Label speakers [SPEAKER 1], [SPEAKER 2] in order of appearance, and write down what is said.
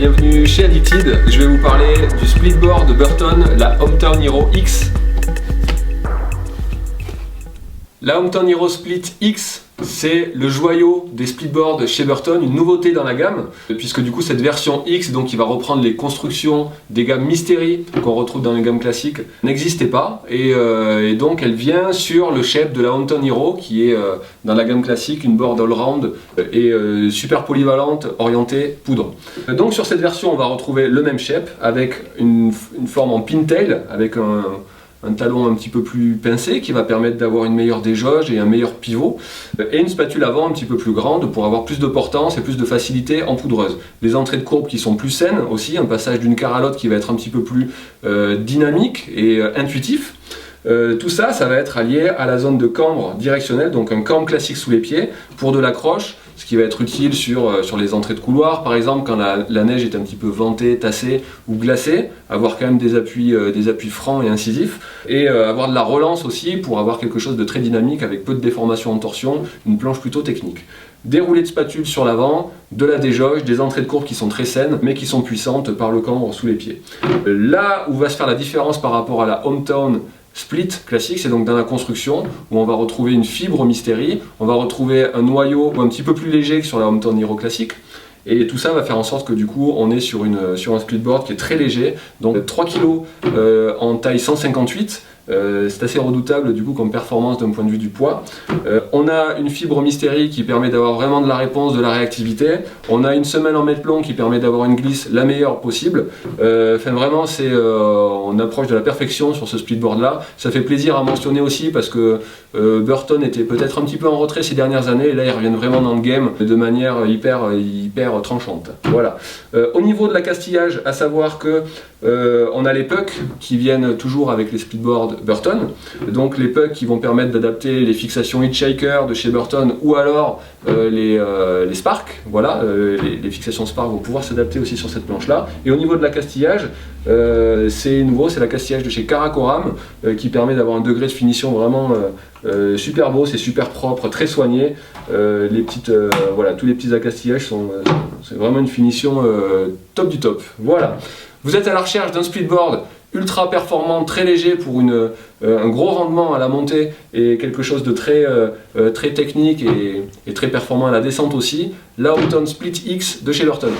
[SPEAKER 1] bienvenue chez Addicted. Je vais vous parler du splitboard de Burton, la Hometown Hero X. La Hometown Hero Split X, c'est le joyau des splitboards chez Burton, une nouveauté dans la gamme, puisque du coup cette version X, donc qui va reprendre les constructions des gammes Mystery qu'on retrouve dans les gammes classiques, n'existait pas, et donc elle vient sur le shape de la Hometown Hero, qui est dans la gamme classique une board all-round et super polyvalente, orientée poudre. Donc sur cette version on va retrouver le même shape, avec une forme en pintail, avec un talon un petit peu plus pincé qui va permettre d'avoir une meilleure déjauge et un meilleur pivot, et une spatule avant un petit peu plus grande pour avoir plus de portance et plus de facilité en poudreuse. Les entrées de courbe qui sont plus saines aussi, un passage d'une carre à l'autre qui va être un petit peu plus dynamique et intuitif. Tout ça, ça va être allié à la zone de cambre directionnelle, donc un cambre classique sous les pieds pour de l'accroche, ce qui va être utile sur les entrées de couloir, par exemple quand la neige est un petit peu ventée, tassée ou glacée, avoir quand même des appuis francs et incisifs, et avoir de la relance aussi pour avoir quelque chose de très dynamique avec peu de déformation en torsion, une planche plutôt technique. Des roulées de spatule sur l'avant, de la déjauge, des entrées de courbe qui sont très saines mais qui sont puissantes par le cambre sous les pieds. Là où va se faire la différence par rapport à la Hometown Split classique, c'est donc dans la construction où on va retrouver une fibre Mystery, on va retrouver un noyau un petit peu plus léger que sur la Hometown Hero classique, et tout ça va faire en sorte que du coup on est sur un splitboard qui est très léger, donc 3 kg en taille 158. C'est assez redoutable du coup comme performance d'un point de vue du poids. On a une fibre Mystery qui permet d'avoir vraiment de la réponse, de la réactivité. On a une semelle en mètre-long qui permet d'avoir une glisse la meilleure possible. Enfin vraiment on approche de la perfection sur ce splitboard là. Ça fait plaisir à mentionner aussi parce que Burton était peut-être un petit peu en retrait ces dernières années et là ils reviennent vraiment dans le game de manière hyper tranchante. Voilà. Au niveau de l'accastillage, à savoir que on a les pucks qui viennent toujours avec les splitboards Burton, donc les pucks qui vont permettre d'adapter les fixations Hitchhiker de chez Burton ou alors les Spark, voilà, les fixations Spark vont pouvoir s'adapter aussi sur cette planche là. Et au niveau de l'accastillage, c'est nouveau, c'est l'accastillage de chez Karakoram qui permet d'avoir un degré de finition vraiment super beau, c'est super propre, très soigné. Voilà, tous les petits accastillages c'est vraiment une finition top du top. Voilà. Vous êtes à la recherche d'un splitboard ultra performant, très léger pour un gros rendement à la montée et quelque chose de très technique et très performant à la descente aussi. La Hometown Split X de chez Burton.